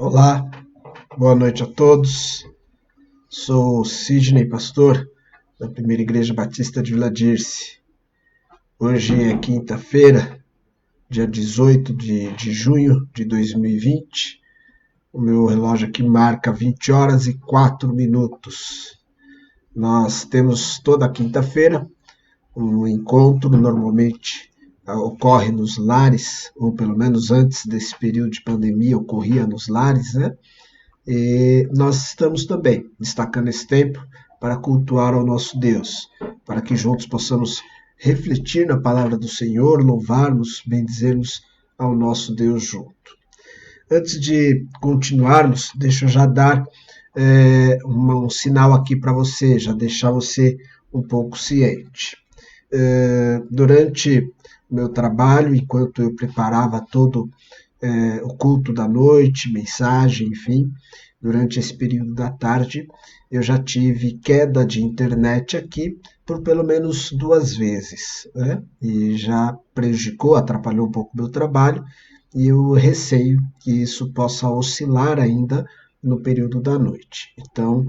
Olá, boa noite a todos. Sou Sidney, pastor da Primeira Igreja Batista de Vila Dirce. Hoje é quinta-feira, dia 18 de junho de 2020. O meu relógio aqui marca 20 horas e 4 minutos. Nós temos toda quinta-feira um encontro, normalmente ocorre nos lares, ou pelo menos antes desse período de pandemia ocorria nos lares, né? E nós estamos também destacando esse tempo para cultuar ao nosso Deus, para que juntos possamos refletir na palavra do Senhor, louvarmos, bendizermos ao nosso Deus junto. Antes de continuarmos, deixa eu já dar um sinal aqui para você, já deixar você um pouco ciente. Durante o meu trabalho, enquanto eu preparava todo o culto da noite, mensagem, enfim, durante esse período da tarde, eu já tive queda de internet aqui por pelo menos 2 vezes, né? E já prejudicou, atrapalhou um pouco o meu trabalho, e eu receio que isso possa oscilar ainda no período da noite. Então,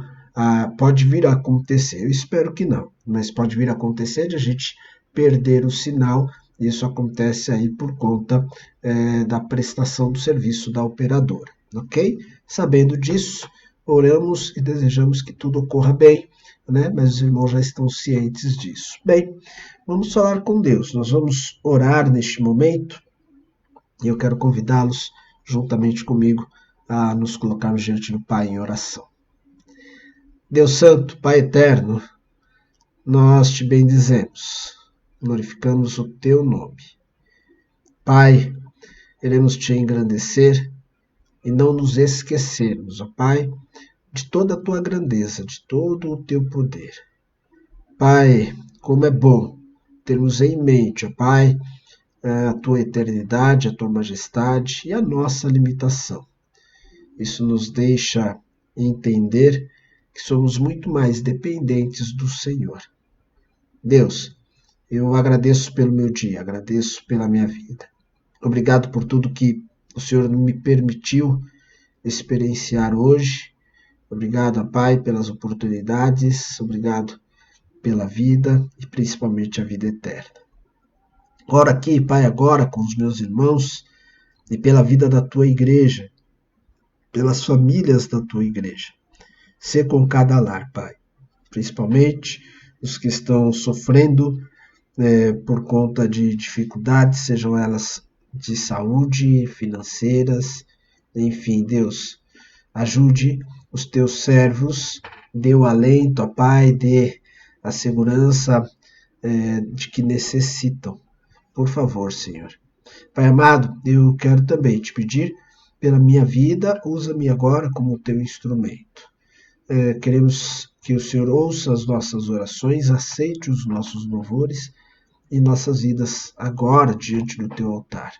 pode vir a acontecer, eu espero que não, mas pode vir a acontecer de a gente perder o sinal. Isso acontece aí por conta da prestação do serviço da operadora, ok? Sabendo disso, oramos e desejamos que tudo ocorra bem, né? Mas os irmãos já estão cientes disso. Bem, vamos falar com Deus, nós vamos orar neste momento e eu quero convidá-los juntamente comigo a nos colocarmos diante do Pai em oração. Deus Santo, Pai Eterno, nós te bendizemos, glorificamos o teu nome. Pai, queremos te engrandecer e não nos esquecermos, ó Pai, de toda a tua grandeza, de todo o teu poder. Pai, como é bom termos em mente, ó Pai, a tua eternidade, a tua majestade e a nossa limitação. Isso nos deixa entender que somos muito mais dependentes do Senhor. Deus, eu agradeço pelo meu dia, agradeço pela minha vida. Obrigado por tudo que o Senhor me permitiu experienciar hoje. Obrigado, Pai, pelas oportunidades. Obrigado pela vida e principalmente a vida eterna. Oro aqui, Pai, agora com os meus irmãos e pela vida da tua igreja, pelas famílias da tua igreja. Sê com cada lar, Pai, principalmente os que estão sofrendo por conta de dificuldades, sejam elas de saúde, financeiras, enfim, Deus, ajude os teus servos, dê o alento, ó Pai, dê a segurança de que necessitam. Por favor, Senhor. Pai amado, eu quero também te pedir pela minha vida, usa-me agora como teu instrumento. Queremos que o Senhor ouça as nossas orações, aceite os nossos louvores e nossas vidas agora diante do teu altar.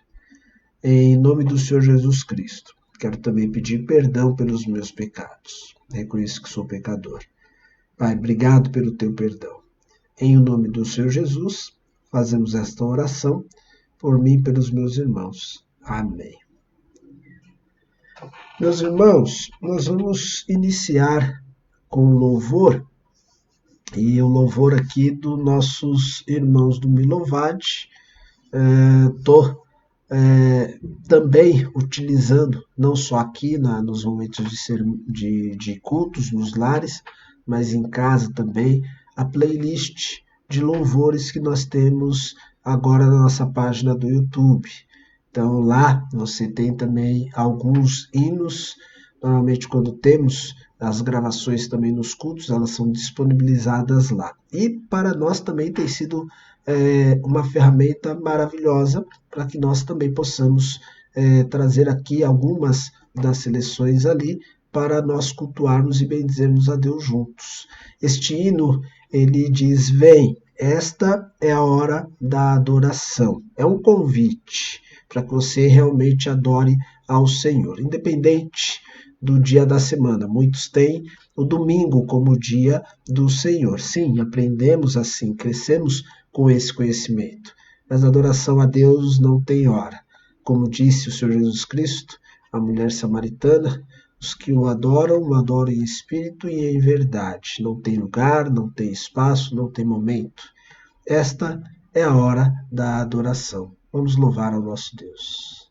Em nome do Senhor Jesus Cristo, quero também pedir perdão pelos meus pecados. Reconheço que sou pecador. Pai, obrigado pelo teu perdão. Em nome do Senhor Jesus, fazemos esta oração por mim e pelos meus irmãos. Amém. Meus irmãos, nós vamos iniciar com o louvor, e o louvor aqui dos nossos irmãos do Milovad. Estou também utilizando, não só aqui nos momentos de cultos, nos lares, mas em casa também, a playlist de louvores que nós temos agora na nossa página do YouTube. Então lá você tem também alguns hinos, normalmente quando temos as gravações também nos cultos, elas são disponibilizadas lá. E para nós também tem sido uma ferramenta maravilhosa para que nós também possamos trazer aqui algumas das seleções ali para nós cultuarmos e bendizermos a Deus juntos. Este hino, ele diz: vem, esta é a hora da adoração. É um convite para que você realmente adore ao Senhor, independente do dia da semana. Muitos têm o domingo como dia do Senhor. Sim, aprendemos assim, crescemos com esse conhecimento. Mas a adoração a Deus não tem hora. Como disse o Senhor Jesus Cristo, a mulher samaritana, os que o adoram em espírito e em verdade. Não tem lugar, não tem espaço, não tem momento. Esta é a hora da adoração. Vamos louvar ao nosso Deus.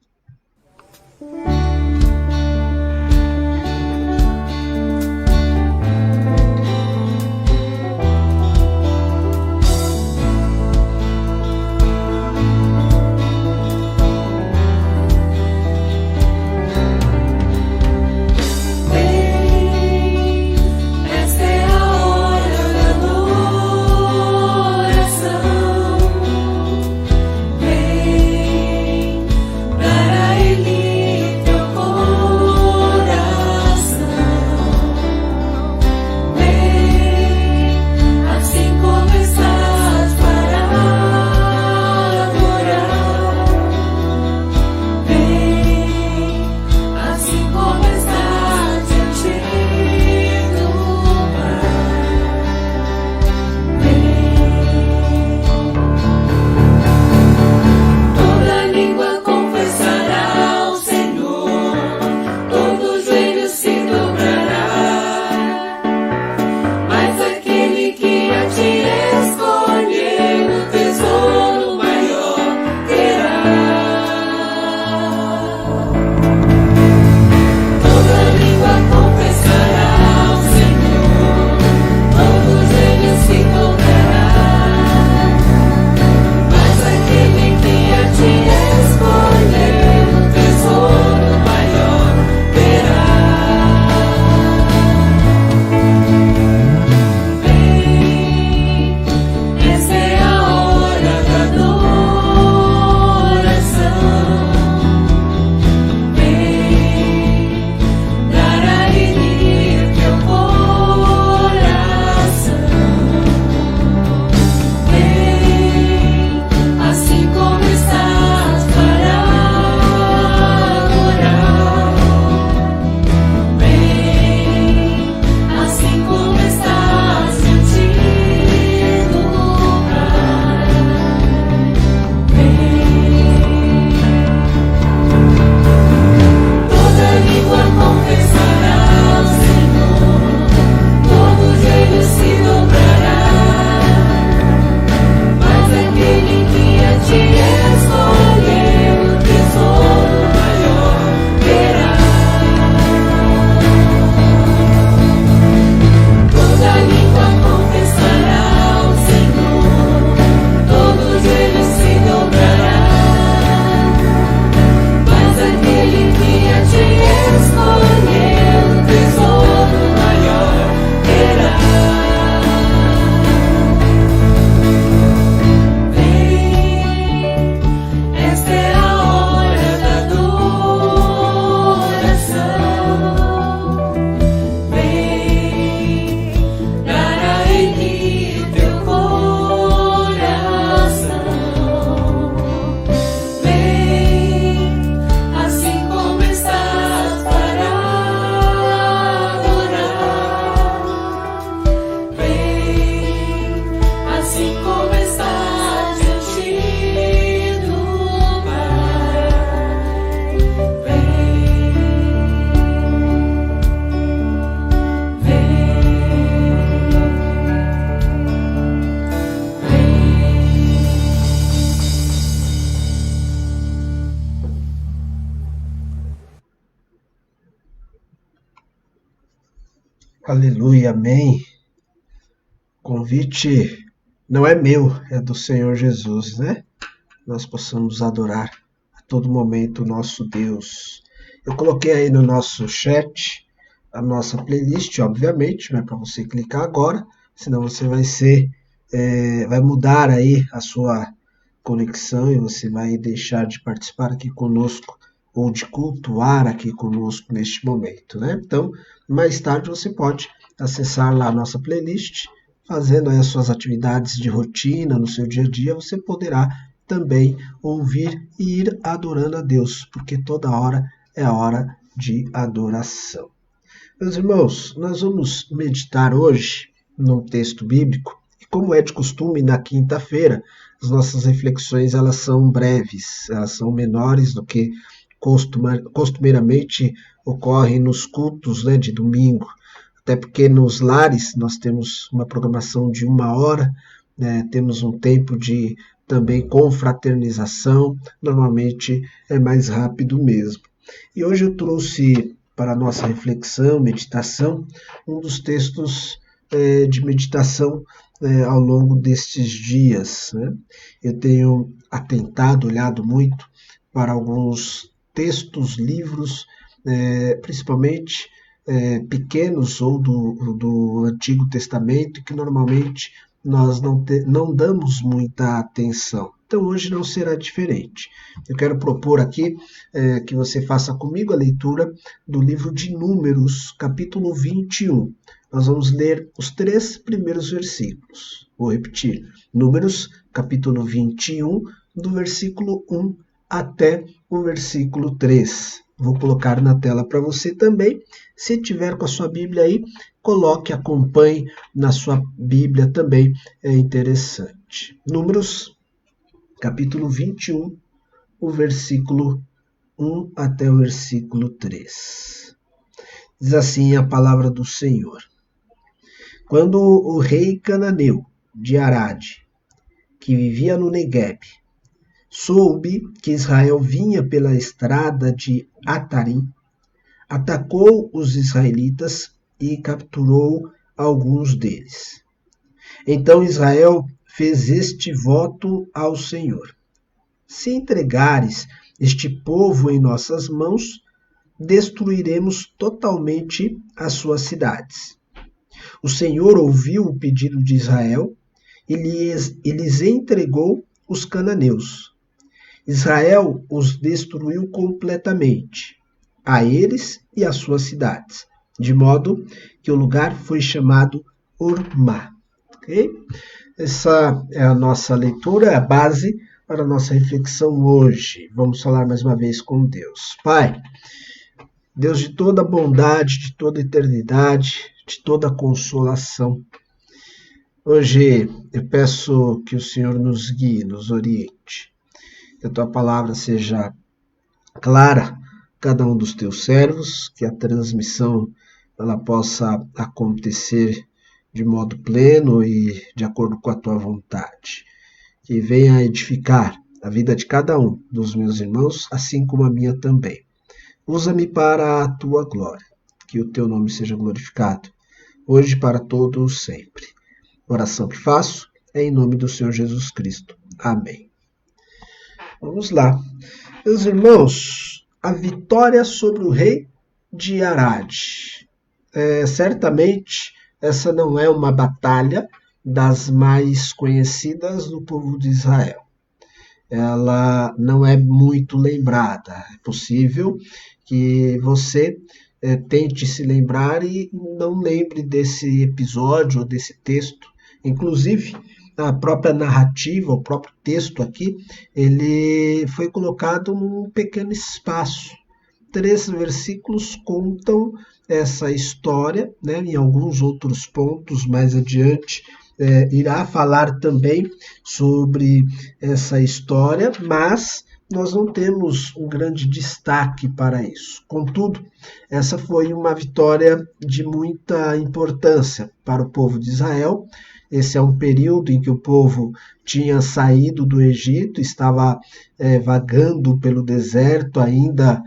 Aleluia, amém. O convite não é meu, é do Senhor Jesus, né? Nós possamos adorar a todo momento o nosso Deus. Eu coloquei aí no nosso chat a nossa playlist, obviamente, não é para você clicar agora, senão você vai mudar aí a sua conexão e você vai deixar de participar aqui conosco ou de cultuar aqui conosco neste momento, né? Então, mais tarde você pode acessar lá a nossa playlist, fazendo aí as suas atividades de rotina no seu dia a dia, você poderá também ouvir e ir adorando a Deus, porque toda hora é a hora de adoração. Meus irmãos, nós vamos meditar hoje num texto bíblico, e como é de costume na quinta-feira, as nossas reflexões elas são breves, elas são menores do que costumeiramente ocorre nos cultos, né, de domingo, até porque nos lares nós temos uma programação de 1 hora, né, temos um tempo de também confraternização, normalmente é mais rápido mesmo. E hoje eu trouxe para a nossa reflexão, meditação, um dos textos de meditação ao longo destes dias, né? Eu tenho atentado, olhado muito para alguns textos, livros, principalmente pequenos ou do Antigo Testamento, que normalmente nós não damos muita atenção. Então hoje não será diferente. Eu quero propor aqui que você faça comigo a leitura do livro de Números, capítulo 21. Nós vamos ler os 3 primeiros versículos. Vou repetir. Números, capítulo 21, do versículo 1 até o versículo 3. Vou colocar na tela para você também. Se tiver com a sua Bíblia aí, coloque, acompanhe na sua Bíblia também, é interessante. Números, capítulo 21, o versículo 1 até o versículo 3. Diz assim a palavra do Senhor. Quando o rei cananeu de Arade, que vivia no Negueb, soube que Israel vinha pela estrada de Atarim, atacou os israelitas e capturou alguns deles. Então Israel fez este voto ao Senhor: se entregares este povo em nossas mãos, destruiremos totalmente as suas cidades. O Senhor ouviu o pedido de Israel e lhes entregou os cananeus. Israel os destruiu completamente, a eles e às suas cidades, de modo que o lugar foi chamado Hormá. Okay? Essa é a nossa leitura, a base para a nossa reflexão hoje. Vamos falar mais uma vez com Deus. Pai, Deus de toda bondade, de toda eternidade, de toda consolação, hoje eu peço que o Senhor nos guie, nos oriente, que a tua palavra seja clara a cada um dos teus servos, que a transmissão ela possa acontecer de modo pleno e de acordo com a tua vontade. Que venha edificar a vida de cada um dos meus irmãos, assim como a minha também. Usa-me para a tua glória, que o teu nome seja glorificado, hoje para todos sempre. A oração que faço é em nome do Senhor Jesus Cristo. Amém. Vamos lá. Meus irmãos, a vitória sobre o rei de Arade. Certamente essa não é uma batalha das mais conhecidas do povo de Israel. Ela não é muito lembrada. É possível que você tente se lembrar e não lembre desse episódio ou desse texto. Inclusive, a própria narrativa, o próprio texto aqui, ele foi colocado num pequeno espaço. 3 versículos contam essa história, né? Em alguns outros pontos mais adiante, irá falar também sobre essa história, mas nós não temos um grande destaque para isso. Contudo, essa foi uma vitória de muita importância para o povo de Israel. Esse é um período em que o povo tinha saído do Egito, estava vagando pelo deserto, ainda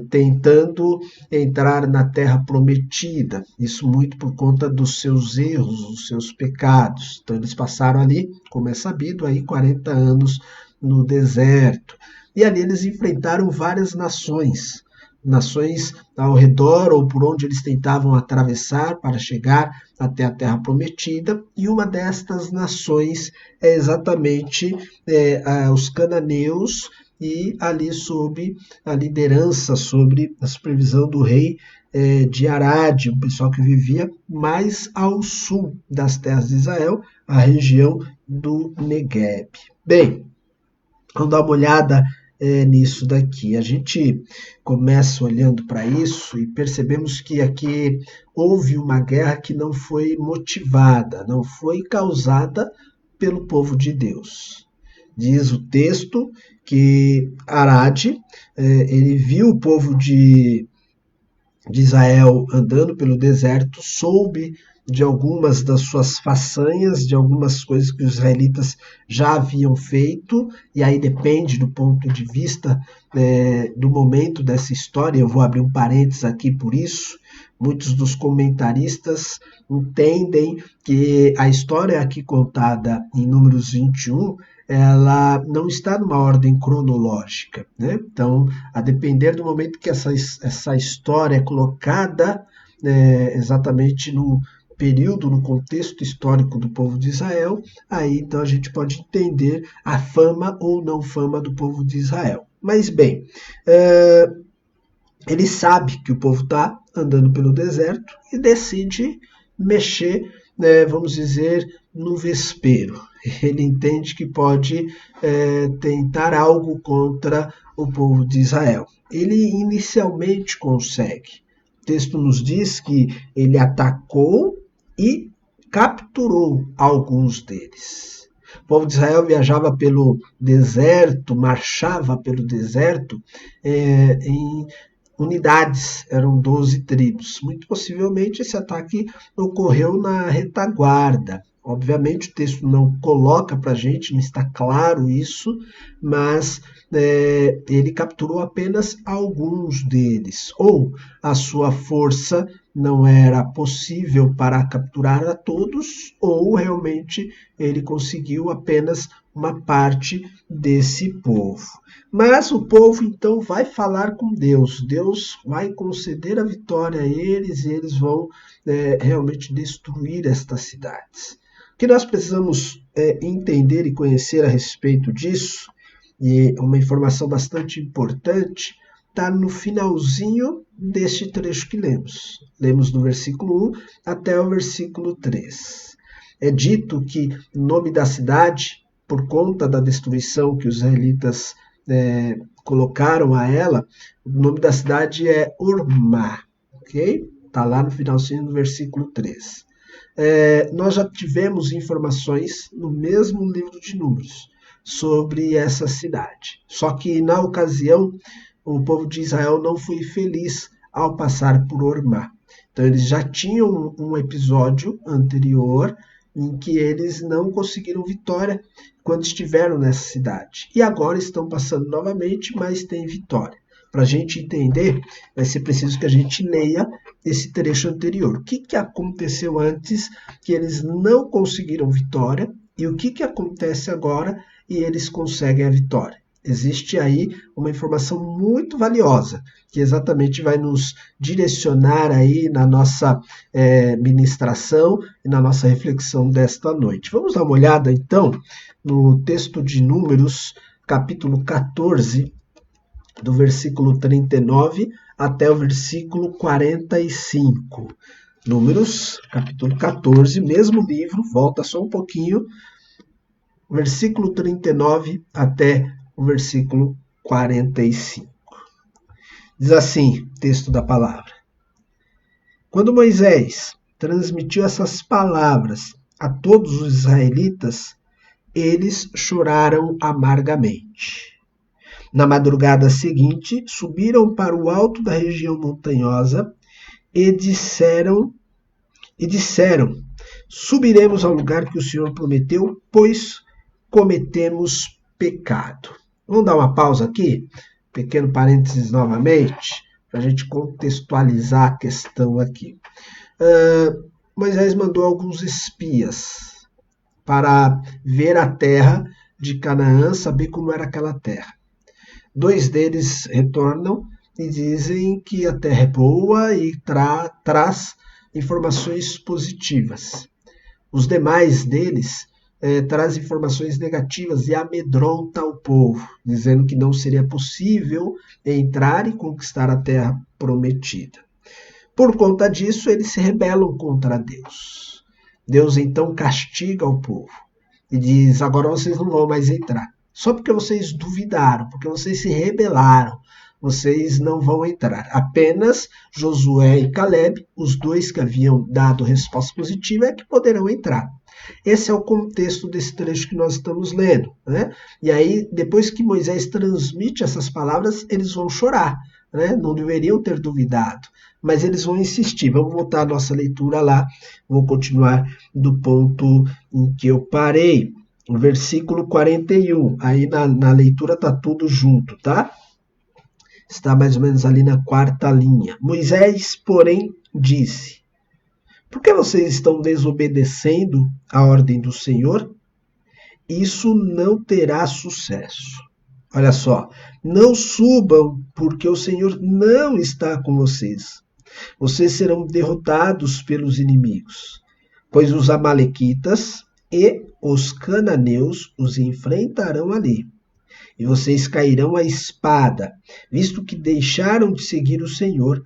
tentando entrar na terra prometida. Isso muito por conta dos seus erros, dos seus pecados. Então eles passaram ali, como é sabido, aí 40 anos no deserto. E ali eles enfrentaram várias nações ao redor ou por onde eles tentavam atravessar para chegar até a Terra Prometida, e uma destas nações é exatamente os cananeus, e ali sob a liderança, sobre a supervisão do rei de Arade, o pessoal que vivia mais ao sul das terras de Israel, a região do Negueb. Bem, vamos dar uma olhada nisso daqui. A gente começa olhando para isso e percebemos que aqui houve uma guerra que não foi motivada, não foi causada pelo povo de Deus. Diz o texto que Arade, ele viu o povo de Israel andando pelo deserto, soube de algumas das suas façanhas, de algumas coisas que os israelitas já haviam feito, e aí depende do ponto de vista do momento dessa história. Eu vou abrir um parênteses aqui por isso. Muitos dos comentaristas entendem que a história aqui contada em Números 21, ela não está numa ordem cronológica, né? Então, a depender do momento que essa história é colocada exatamente no período, no contexto histórico do povo de Israel, aí então a gente pode entender a fama ou não fama do povo de Israel. Mas bem, ele sabe que o povo está andando pelo deserto e decide mexer, vamos dizer, no vespeiro. Ele entende que pode tentar algo contra o povo de Israel. Ele inicialmente consegue. O texto nos diz que ele atacou e capturou alguns deles. O povo de Israel viajava pelo deserto, marchava pelo deserto em unidades, eram 12 tribos. Muito possivelmente esse ataque ocorreu na retaguarda. Obviamente o texto não coloca para a gente, não está claro isso, mas ele capturou apenas alguns deles, ou a sua força não era possível para capturar a todos, ou realmente ele conseguiu apenas uma parte desse povo. Mas o povo então vai falar com Deus, Deus vai conceder a vitória a eles e eles vão realmente destruir estas cidades. O que nós precisamos entender e conhecer a respeito disso, e uma informação bastante importante, está no finalzinho deste trecho que lemos. Lemos do versículo 1 até o versículo 3. É dito que o nome da cidade, por conta da destruição que os israelitas colocaram a ela, o nome da cidade é Ormá, ok? Está lá no finalzinho do versículo 3. Nós já tivemos informações no mesmo livro de Números sobre essa cidade. Só que na ocasião o povo de Israel não foi feliz ao passar por Ormá. Então eles já tinham um episódio anterior em que eles não conseguiram vitória quando estiveram nessa cidade. E agora estão passando novamente, mas tem vitória. Para a gente entender, vai ser preciso que a gente leia esse trecho anterior. O que aconteceu antes que eles não conseguiram vitória e o que acontece agora e eles conseguem a vitória. Existe aí uma informação muito valiosa, que exatamente vai nos direcionar aí na nossa ministração e na nossa reflexão desta noite. Vamos dar uma olhada, então, no texto de Números, capítulo 14, do versículo 39 até o versículo 45. Números, capítulo 14, mesmo livro, volta só um pouquinho, versículo 39 até o versículo 45. Diz assim, texto da palavra. Quando Moisés transmitiu essas palavras a todos os israelitas, eles choraram amargamente. Na madrugada seguinte, subiram para o alto da região montanhosa e disseram, subiremos ao lugar que o Senhor prometeu, pois cometemos pecado. Vamos dar uma pausa aqui? Pequeno parênteses novamente, para a gente contextualizar a questão aqui. Moisés mandou alguns espias para ver a terra de Canaã, saber como era aquela terra. 2 deles retornam e dizem que a terra é boa e traz informações positivas. Os demais deles trazem informações negativas e amedronta o povo, dizendo que não seria possível entrar e conquistar a terra prometida. Por conta disso, eles se rebelam contra Deus. Deus então castiga o povo e diz, agora vocês não vão mais entrar. Só porque vocês duvidaram, porque vocês se rebelaram, vocês não vão entrar. Apenas Josué e Caleb, os 2 que haviam dado resposta positiva, é que poderão entrar. Esse é o contexto desse trecho que nós estamos lendo, né? E aí, depois que Moisés transmite essas palavras, eles vão chorar, né? Não deveriam ter duvidado, mas eles vão insistir. Vamos voltar à nossa leitura lá, vou continuar do ponto em que eu parei, no versículo 41. Aí na leitura está tudo junto, tá? Está mais ou menos ali na quarta linha. Moisés, porém, disse: por que vocês estão desobedecendo a ordem do Senhor? Isso não terá sucesso. Olha só, não subam, porque o Senhor não está com vocês. Vocês serão derrotados pelos inimigos, pois os amalequitas e os cananeus os enfrentarão ali. E vocês cairão à espada, visto que deixaram de seguir o Senhor,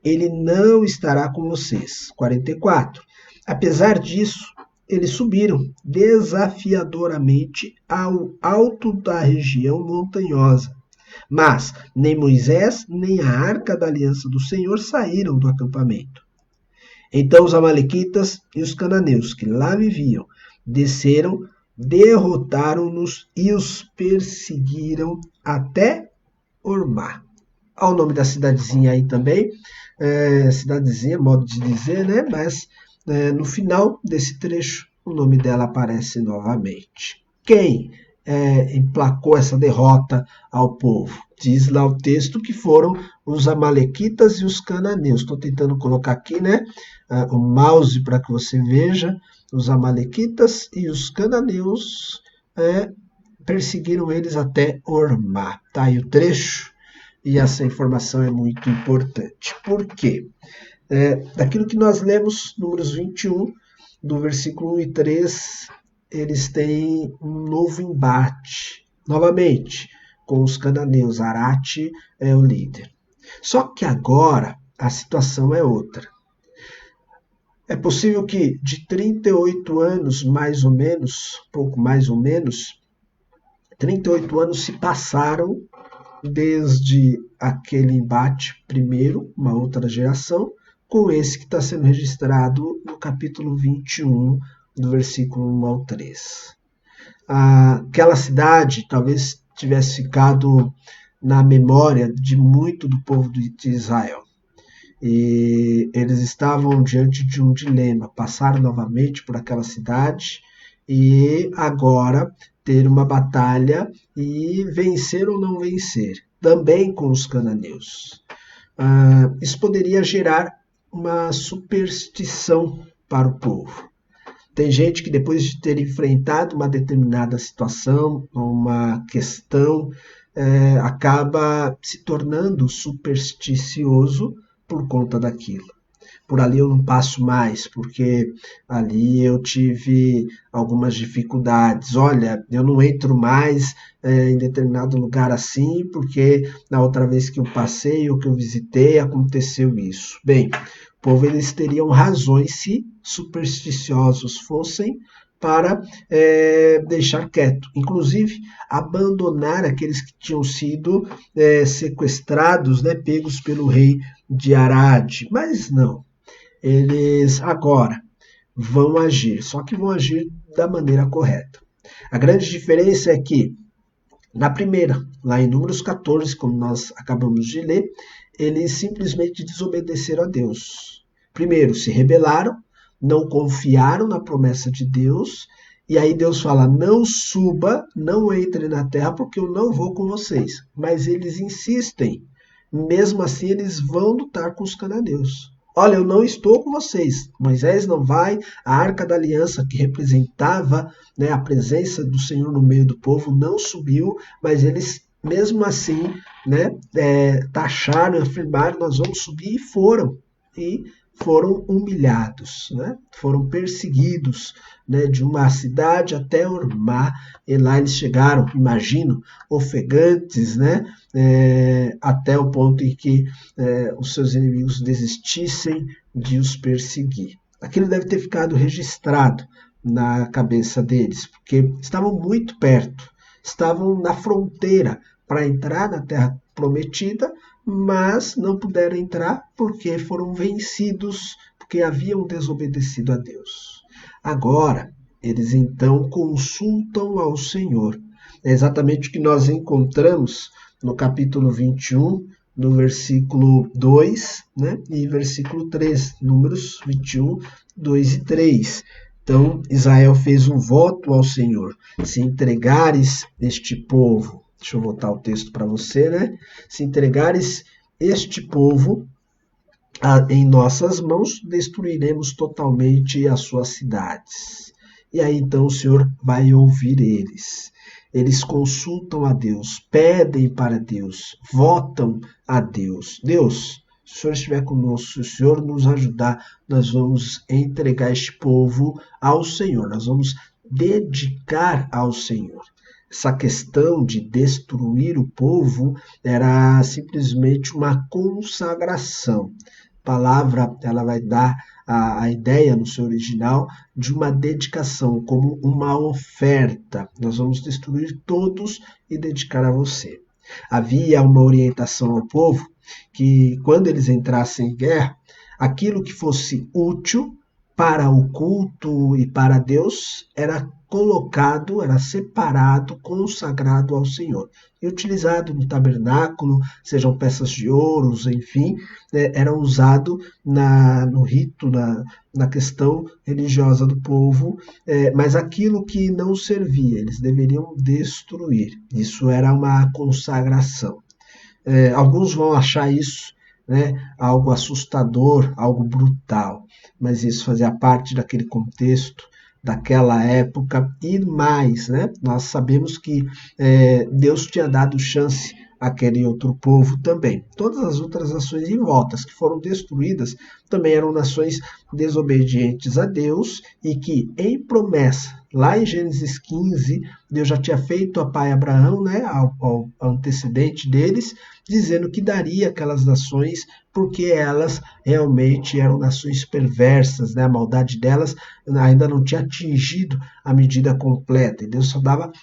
ele não estará com vocês. 44. Apesar disso, eles subiram desafiadoramente ao alto da região montanhosa. Mas nem Moisés, nem a arca da aliança do Senhor saíram do acampamento. Então os amalequitas e os cananeus que lá viviam desceram, derrotaram-nos e os perseguiram até Ormá. Olha o nome da cidadezinha aí também, cidadezinha, modo de dizer, né? Mas no final desse trecho o nome dela aparece novamente. Quem emplacou essa derrota ao povo? Diz lá o texto que foram os amalequitas e os cananeus. Estou tentando colocar aqui, né, o mouse para que você veja. Os amalequitas e os cananeus perseguiram eles até Ormá. Tá aí o trecho, e essa informação é muito importante. Por quê? Daquilo que nós lemos, Números 21, do versículo 1 e 3, eles têm um novo embate, novamente, com os cananeus. Arate é o líder. Só que agora a situação é outra. É possível que de 38 anos, mais ou menos, pouco mais ou menos, 38 anos se passaram desde aquele embate primeiro, uma outra geração, com esse que está sendo registrado no capítulo 21, do versículo 1 ao 3. Aquela cidade talvez tivesse ficado na memória de muito do povo de Israel. E eles estavam diante de um dilema: passar novamente por aquela cidade e agora ter uma batalha e vencer ou não vencer, também com os cananeus. Isso poderia gerar uma superstição para o povo. Tem gente que, depois de ter enfrentado uma determinada situação, uma questão, acaba se tornando supersticioso por conta daquilo. Por ali eu não passo mais, porque ali eu tive algumas dificuldades. Olha, eu não entro mais em determinado lugar assim, porque na outra vez que eu passei ou que eu visitei, aconteceu isso. Bem, o povo, eles teriam razões, se supersticiosos fossem, para deixar quieto. Inclusive, abandonar aqueles que tinham sido sequestrados, né, pegos pelo rei de Arade. Mas não. Eles agora vão agir, só que vão agir da maneira correta. A grande diferença é que, na primeira, lá em Números 14, como nós acabamos de ler, eles simplesmente desobedeceram a Deus. Primeiro, se rebelaram, não confiaram na promessa de Deus, e aí Deus fala: não suba, não entre na terra, porque eu não vou com vocês. Mas eles insistem, mesmo assim eles vão lutar com os cananeus. Olha, eu não estou com vocês. Moisés não vai, a arca da aliança, que representava, né, a presença do Senhor no meio do povo, não subiu, mas eles, mesmo assim, né, taxaram, afirmaram: nós vamos subir, e foram. E foram humilhados, né? Foram perseguidos, né, de uma cidade até Ormá, e lá eles chegaram, imagino, ofegantes, né, até o ponto em que os seus inimigos desistissem de os perseguir. Aquilo deve ter ficado registrado na cabeça deles, porque estavam muito perto, estavam na fronteira para entrar na terra prometida, mas não puderam entrar porque foram vencidos, porque haviam desobedecido a Deus. Agora, Eles então consultam ao Senhor. É exatamente o que nós encontramos no capítulo 21, no versículo 2, né, e versículo 3, Números 21, 2 e 3. Então, Israel fez um voto ao Senhor: se entregares este povo, deixa eu voltar o texto para você, né? Se entregares este povo em nossas mãos, destruiremos totalmente as suas cidades. E aí então o Senhor vai ouvir eles. Eles consultam a Deus, pedem para Deus, votam a Deus. Deus, se o Senhor estiver conosco, se o Senhor nos ajudar, nós vamos entregar este povo ao Senhor, nós vamos dedicar ao Senhor. Essa questão de destruir o povo era simplesmente uma consagração. A palavra ela vai dar a ideia no seu original de uma dedicação, como uma oferta. Nós vamos destruir todos e dedicar a você. Havia uma orientação ao povo que, quando eles entrassem em guerra, aquilo que fosse útil para o culto e para Deus era colocado, era separado, consagrado ao Senhor. E utilizado no tabernáculo, sejam peças de ouro, enfim, era usado no rito, na questão religiosa do povo, mas aquilo que não servia, eles deveriam destruir. Isso era uma consagração. Alguns vão achar isso, né, algo assustador, algo brutal, mas isso fazia parte daquele contexto, daquela época e mais, né? Nós sabemos que Deus tinha dado chance àquele outro povo também. Todas as outras nações em voltas que foram destruídas também eram nações desobedientes a Deus e que, em promessa, lá em Gênesis 15, Deus já tinha feito a pai Abraão, né, ao antecedente deles, dizendo que daria aquelas nações porque elas realmente eram nações perversas, né? A maldade delas ainda não tinha atingido a medida completa, e Deus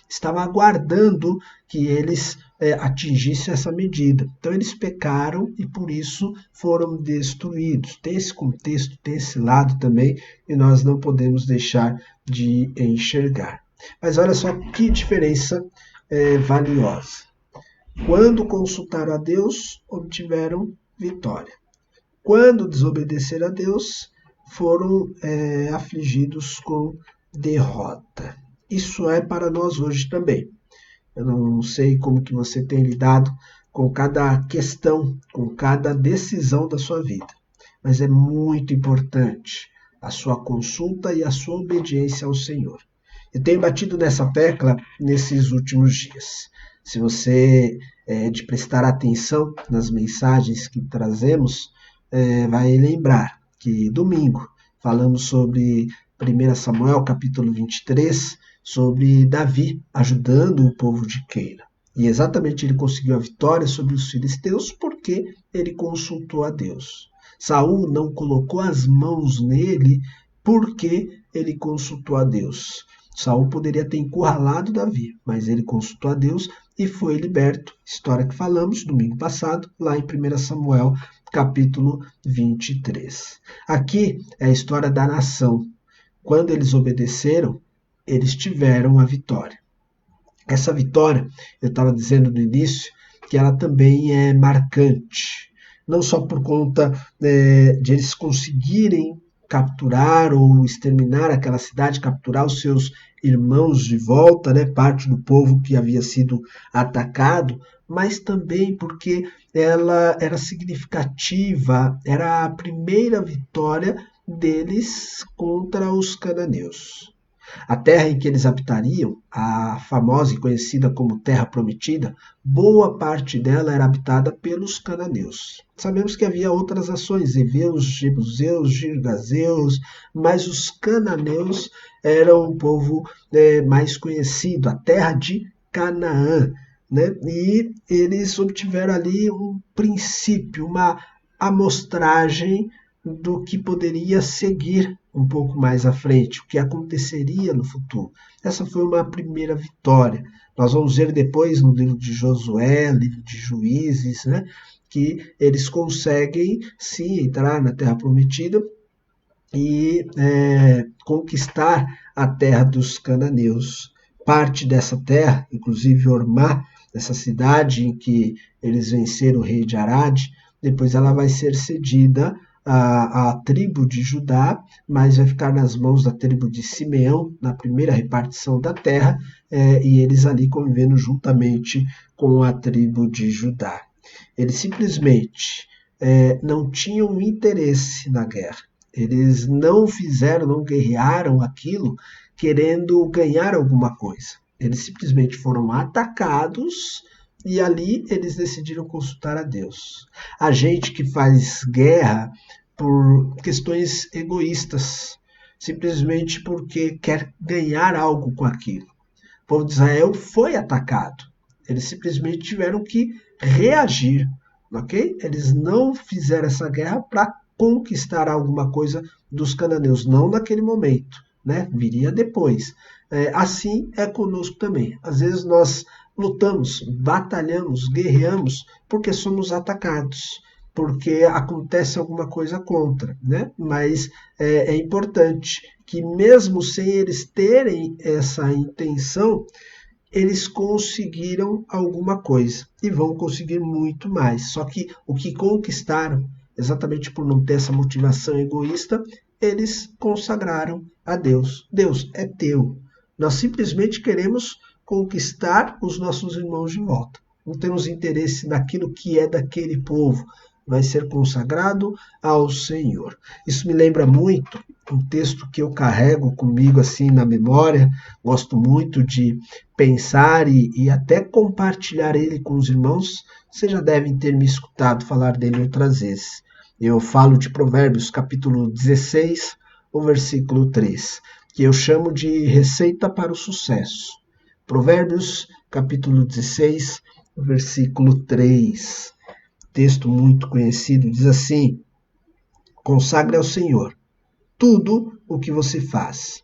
estava aguardando que eles atingissem essa medida. Então eles pecaram e por isso foram destruídos. Tem esse contexto, tem esse lado também, e nós não podemos deixar de enxergar. Mas olha só que diferença valiosa. Quando consultaram a Deus, obtiveram vitória. Quando desobedeceram a Deus, foram afligidos com derrota. Isso é para nós hoje também. Eu não sei como que você tem lidado com cada questão, com cada decisão da sua vida, mas é muito importante a sua consulta e a sua obediência ao Senhor. Eu tenho batido nessa tecla nesses últimos dias. Se você de prestar atenção nas mensagens que trazemos, vai lembrar que domingo falamos sobre 1 Samuel capítulo 23, sobre Davi ajudando o povo de Queila. E exatamente ele conseguiu a vitória sobre os filisteus porque ele consultou a Deus. Saul não colocou as mãos nele porque ele consultou a Deus. Saul poderia ter encurralado Davi, mas ele consultou a Deus e foi liberto. História que falamos domingo passado, lá em 1 Samuel, capítulo 23. Aqui é a história da nação. Quando eles obedeceram, eles tiveram a vitória. Essa vitória, eu estava dizendo no início, que ela também é marcante. Não só por conta de eles conseguirem capturar ou exterminar aquela cidade, capturar os seus irmãos de volta, né, parte do povo que havia sido atacado, mas também porque ela era significativa, era a primeira vitória deles contra os cananeus. A terra em que eles habitariam, a famosa e conhecida como Terra Prometida, boa parte dela era habitada pelos cananeus. Sabemos que havia outras nações, heveus, jebuseus, girgazeus, mas os cananeus eram o povo mais conhecido, a terra de Canaã. Né? E eles obtiveram ali um princípio, uma amostragem do que poderia seguir um pouco mais à frente, o que aconteceria no futuro. Essa foi uma primeira vitória. Nós vamos ver depois no livro de Josué, livro de Juízes, né, que eles conseguem sim entrar na Terra Prometida e conquistar a terra dos cananeus. Parte dessa terra, inclusive Ormá, essa cidade em que eles venceram o rei de Arad, depois ela vai ser cedida à tribo de Judá, mas vai ficar nas mãos da tribo de Simeão, na primeira repartição da terra, e eles ali convivendo juntamente com a tribo de Judá. Eles simplesmente não tinham interesse na guerra. Eles não guerrearam aquilo querendo ganhar alguma coisa. Eles simplesmente foram atacados e ali eles decidiram consultar a Deus. A gente que faz guerra por questões egoístas, simplesmente porque quer ganhar algo com aquilo. O povo de Israel foi atacado. Eles simplesmente tiveram que reagir, ok? Eles não fizeram essa guerra para conquistar alguma coisa dos cananeus, não naquele momento, né? Viria depois. Assim é conosco também. Às vezes nós lutamos, batalhamos, guerreamos porque somos atacados, porque acontece alguma coisa contra, né? Mas é importante que mesmo sem eles terem essa intenção, eles conseguiram alguma coisa e vão conseguir muito mais. Só que o que conquistaram, exatamente por não ter essa motivação egoísta, eles consagraram a Deus. Deus é teu. Nós simplesmente queremos conquistar os nossos irmãos de volta. Não temos interesse naquilo que é daquele povo. Vai ser consagrado ao Senhor. Isso me lembra muito um texto que eu carrego comigo assim na memória. Gosto muito de pensar e até compartilhar ele com os irmãos. Vocês já devem ter me escutado falar dele outras vezes. Eu falo de Provérbios, capítulo 16, o versículo 3, que eu chamo de receita para o sucesso. Provérbios, capítulo 16, versículo 3. Texto muito conhecido, diz assim: consagre ao Senhor tudo o que você faz,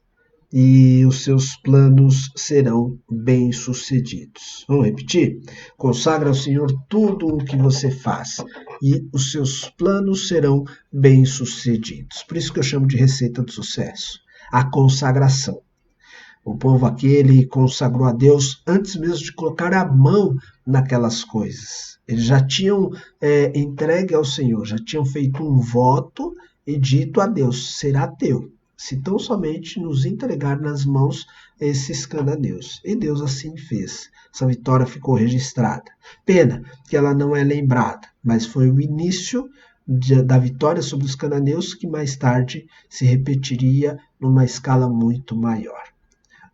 e os seus planos serão bem-sucedidos. Vamos repetir? Consagre ao Senhor tudo o que você faz, e os seus planos serão bem-sucedidos. Por isso que eu chamo de receita do sucesso. A consagração. O povo aqui, ele consagrou a Deus antes mesmo de colocar a mão naquelas coisas. Eles já tinham entregue ao Senhor, já tinham feito um voto e dito a Deus, será teu, se tão somente nos entregar nas mãos esses cananeus. E Deus assim fez. Essa vitória ficou registrada. Pena que ela não é lembrada, mas foi o início da vitória sobre os cananeus que mais tarde se repetiria numa escala muito maior.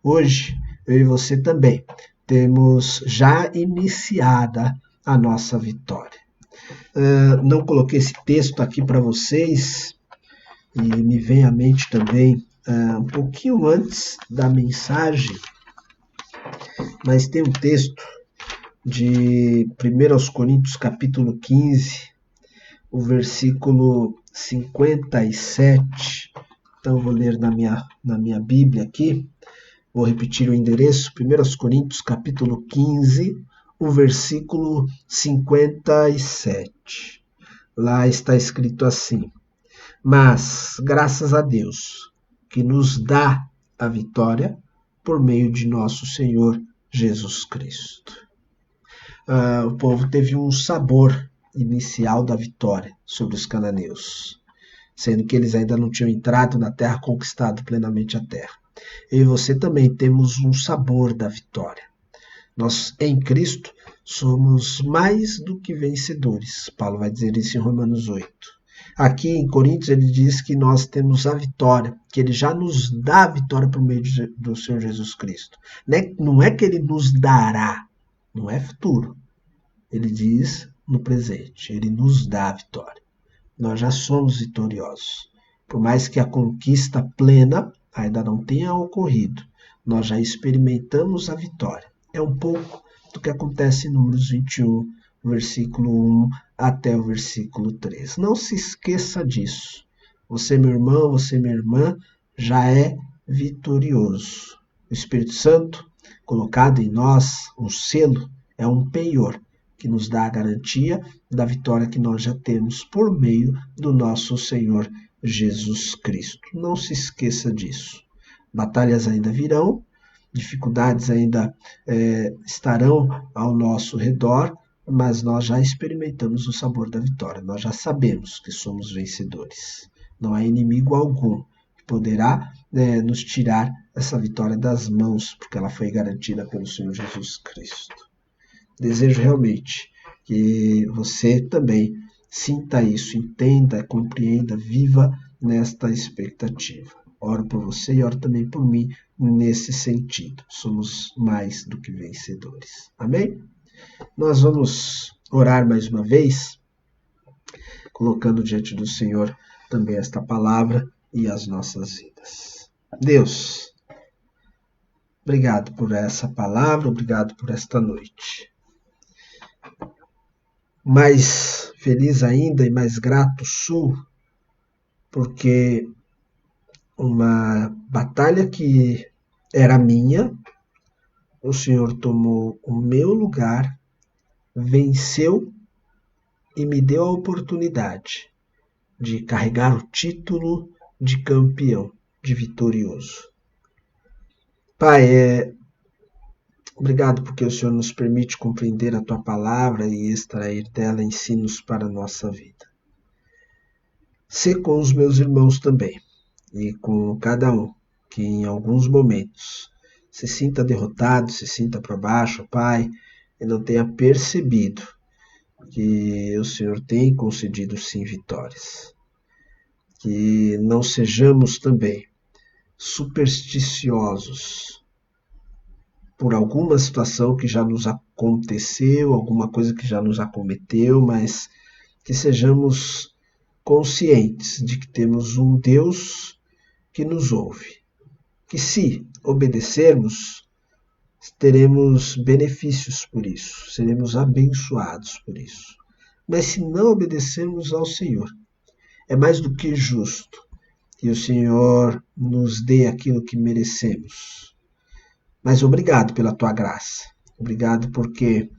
Hoje, eu e você também temos já iniciada a nossa vitória. Não coloquei esse texto aqui para vocês, e me vem à mente também um pouquinho antes da mensagem, mas tem um texto de 1 Coríntios capítulo 15, o versículo 57. Então vou ler na minha Bíblia aqui. Vou repetir o endereço, 1 Coríntios capítulo 15, o versículo 57. Lá está escrito assim: mas, graças a Deus, que nos dá a vitória por meio de nosso Senhor Jesus Cristo. O povo teve um sabor inicial da vitória sobre os cananeus, sendo que eles ainda não tinham entrado na terra, conquistado plenamente a terra. Eu e você também temos um sabor da vitória. Nós, em Cristo, somos mais do que vencedores. Paulo vai dizer isso em Romanos 8. Aqui em Coríntios ele diz que nós temos a vitória, que ele já nos dá a vitória por meio do Senhor Jesus Cristo. Não é que ele nos dará, não é futuro. Ele diz no presente, ele nos dá a vitória. Nós já somos vitoriosos. Por mais que a conquista plena ainda não tenha ocorrido, nós já experimentamos a vitória. É um pouco do que acontece em Números 21, versículo 1 até o versículo 3. Não se esqueça disso. Você, meu irmão, você, minha irmã, já é vitorioso. O Espírito Santo, colocado em nós, um selo, é um penhor que nos dá a garantia da vitória que nós já temos por meio do nosso Senhor Jesus Cristo. Não se esqueça disso. Batalhas ainda virão, dificuldades ainda estarão ao nosso redor, mas nós já experimentamos o sabor da vitória, nós já sabemos que somos vencedores. Não há inimigo algum que poderá nos tirar essa vitória das mãos, porque ela foi garantida pelo Senhor Jesus Cristo. Desejo realmente que você também sinta isso, entenda, compreenda, viva nesta expectativa. Oro por você e oro também por mim nesse sentido. Somos mais do que vencedores. Amém? Nós vamos orar mais uma vez, colocando diante do Senhor também esta palavra e as nossas vidas. Deus, obrigado por essa palavra, obrigado por esta noite. Mais feliz ainda e mais grato sou, porque uma batalha que era minha, o Senhor tomou o meu lugar, venceu e me deu a oportunidade de carregar o título de campeão, de vitorioso. Pai, obrigado porque o Senhor nos permite compreender a Tua palavra e extrair dela ensinos para a nossa vida. Sê com os meus irmãos também, e com cada um que em alguns momentos se sinta derrotado, se sinta para baixo, Pai, e não tenha percebido que o Senhor tem concedido sim vitórias. Que não sejamos também supersticiosos por alguma situação que já nos aconteceu, alguma coisa que já nos acometeu, mas que sejamos conscientes de que temos um Deus que nos ouve, que se obedecermos, teremos benefícios por isso, seremos abençoados por isso. Mas se não obedecermos ao Senhor, é mais do que justo que o Senhor nos dê aquilo que merecemos. Mas obrigado pela Tua graça, obrigado porque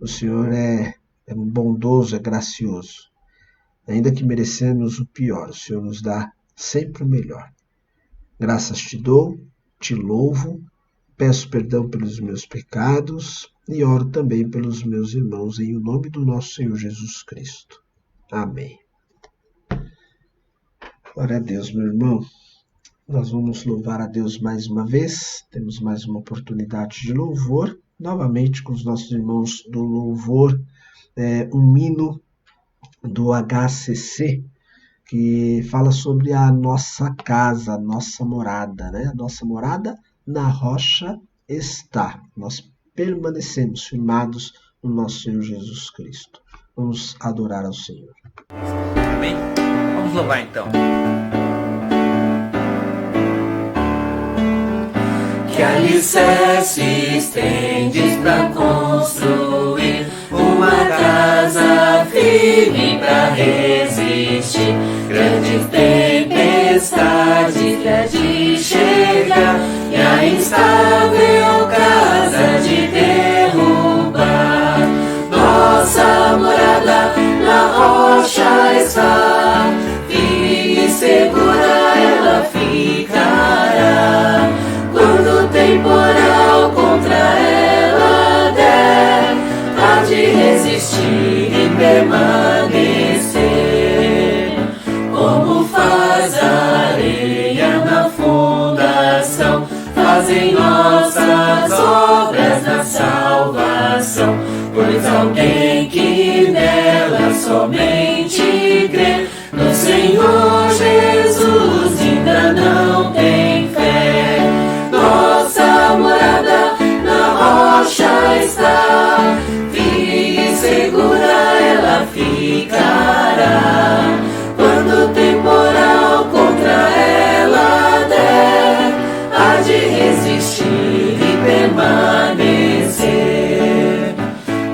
o Senhor é bondoso, é gracioso. Ainda que merecemos o pior, o Senhor nos dá sempre o melhor. Graças te dou, te louvo, peço perdão pelos meus pecados e oro também pelos meus irmãos em nome do nosso Senhor Jesus Cristo. Amém. Glória a Deus, meu irmão. Nós vamos louvar a Deus mais uma vez. Temos mais uma oportunidade de louvor. Novamente com os nossos irmãos do louvor, um hino do HCC, que fala sobre a nossa casa, a nossa morada, né? A nossa morada na rocha está. Nós permanecemos firmados no nosso Senhor Jesus Cristo. Vamos adorar ao Senhor. Amém? Vamos louvar então. Que alicerces tendes para construir uma casa firme para resistir grandes tempestades que há de chegar e a instável casa de derrubar. Nossa morada na rocha está, firme e segura ela ficará. Quando o temporal contra ela der, há de resistir e permanecer. Como faz a areia na fundação, fazem nossas obras na salvação. Pois alguém que nela somente crê, no Senhor Jesus ainda não tem fé. Nossa morada na rocha está, firme e segura ela ficará. Quando o temporal contra ela der, há de resistir e permanecer.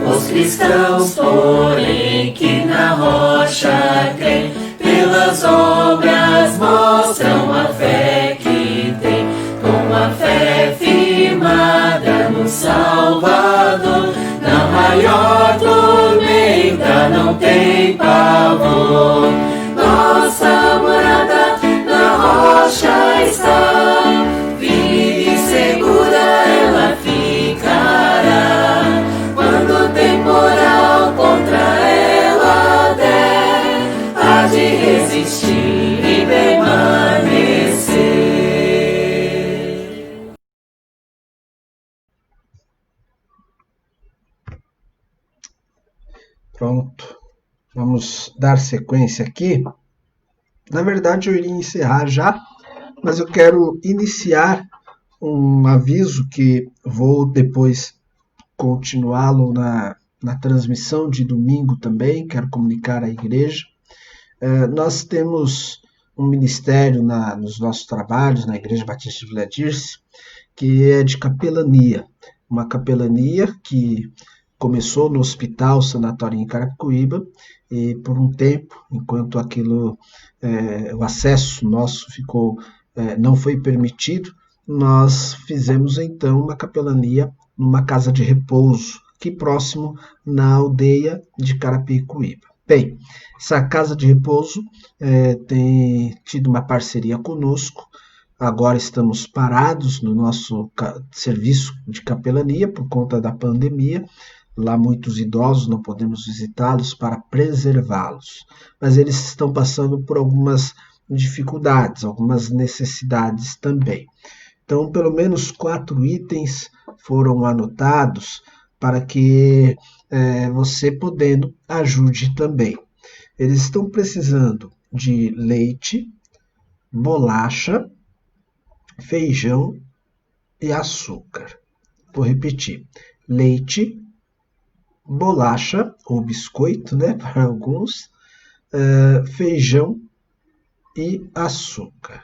Os cristãos, porém, que na rocha creem, pelas obras mostram a fé que tem. Com a fé firmada no Salvador, na maior tormenta não tem pavor. Nossa morada na rocha está, Pronto. Vamos dar sequência aqui. Na verdade, eu iria encerrar já, mas eu quero iniciar um aviso que vou depois continuá-lo na transmissão de domingo também, quero comunicar à igreja. Nós temos um ministério nos nossos trabalhos, na Igreja Batista de Vila Dirce, que é de capelania. Uma capelania que começou no Hospital Sanatório em Carapicuíba, e por um tempo, enquanto o acesso nosso não foi permitido, nós fizemos então uma capelania numa casa de repouso, aqui próximo na aldeia de Carapicuíba. Bem, essa casa de repouso tem tido uma parceria conosco. Agora estamos parados no nosso serviço de capelania por conta da pandemia. Lá muitos idosos, não podemos visitá-los para preservá-los. Mas eles estão passando por algumas dificuldades, algumas necessidades também. Então, pelo menos 4 itens foram anotados para que você, podendo, ajude também. Eles estão precisando de leite, bolacha, feijão e açúcar. Vou repetir: leite, bolacha ou biscoito, né, para alguns, feijão e açúcar.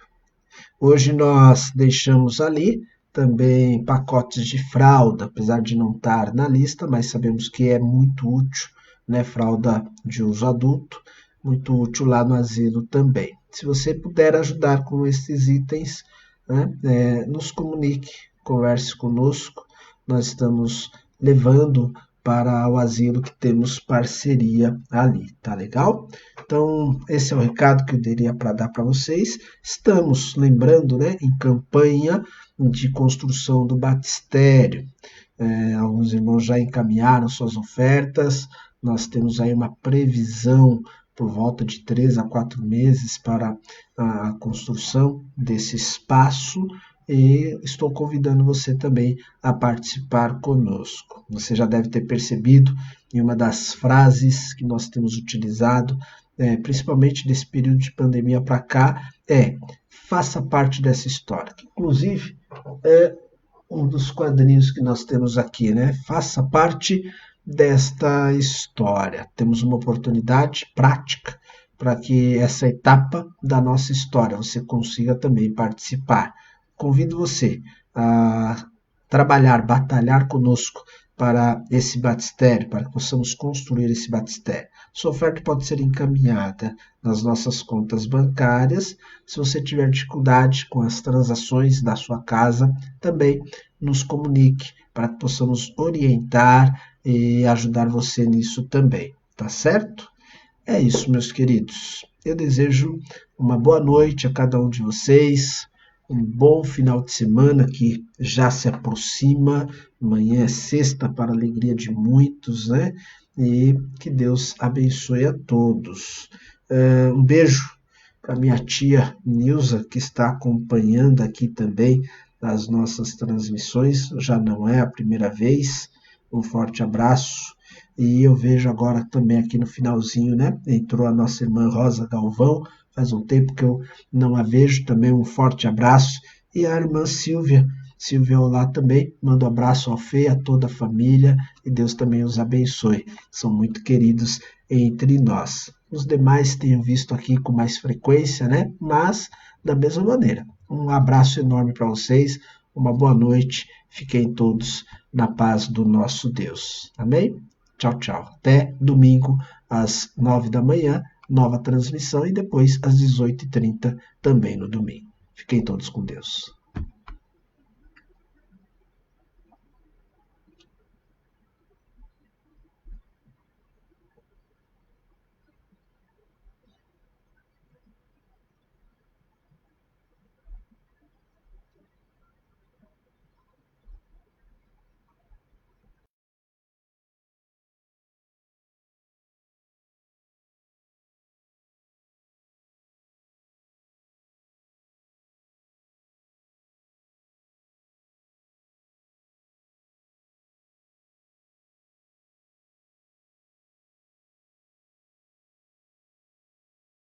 Hoje nós deixamos ali também pacotes de fralda, apesar de não estar na lista, mas sabemos que é muito útil, né? Fralda de uso adulto, muito útil lá no asilo também. Se você puder ajudar com esses itens, né, nos comunique, converse conosco, nós estamos levando para o asilo que temos parceria ali, tá legal? Então, esse é o recado que eu teria para dar para vocês. Estamos, lembrando, né, em campanha de construção do batistério. Alguns irmãos já encaminharam suas ofertas. Nós temos aí uma previsão por volta de 3 a 4 meses para a construção desse espaço. E estou convidando você também a participar conosco. Você já deve ter percebido em uma das frases que nós temos utilizado, principalmente desse período de pandemia para cá, faça parte dessa história. Que, inclusive, é um dos quadrinhos que nós temos aqui, né? Faça parte desta história. Temos uma oportunidade prática para que essa etapa da nossa história você consiga também participar. Convido você a trabalhar, batalhar conosco para esse batistério, para que possamos construir esse batistério. Sua oferta pode ser encaminhada nas nossas contas bancárias. Se você tiver dificuldade com as transações da sua casa, também nos comunique para que possamos orientar e ajudar você nisso também, tá certo? É isso, meus queridos. Eu desejo uma boa noite a cada um de vocês. Um bom final de semana que já se aproxima. Amanhã é sexta, para a alegria de muitos, né? E que Deus abençoe a todos. Um beijo para minha tia Nilza, que está acompanhando aqui também as nossas transmissões. Já não é a primeira vez. Um forte abraço. E eu vejo agora também aqui no finalzinho, né? Entrou a nossa irmã Rosa Galvão. Faz um tempo que eu não a vejo, também um forte abraço. E a irmã Silvia Olá também, mando um abraço ao Fê, a toda a família, e Deus também os abençoe. São muito queridos entre nós. Os demais tenho visto aqui com mais frequência, né? Mas, da mesma maneira, um abraço enorme para vocês, uma boa noite, fiquem todos na paz do nosso Deus. Amém? Tchau, tchau. Até domingo, às 9 da manhã, nova transmissão, e depois às 18h30 também no domingo. Fiquem todos com Deus.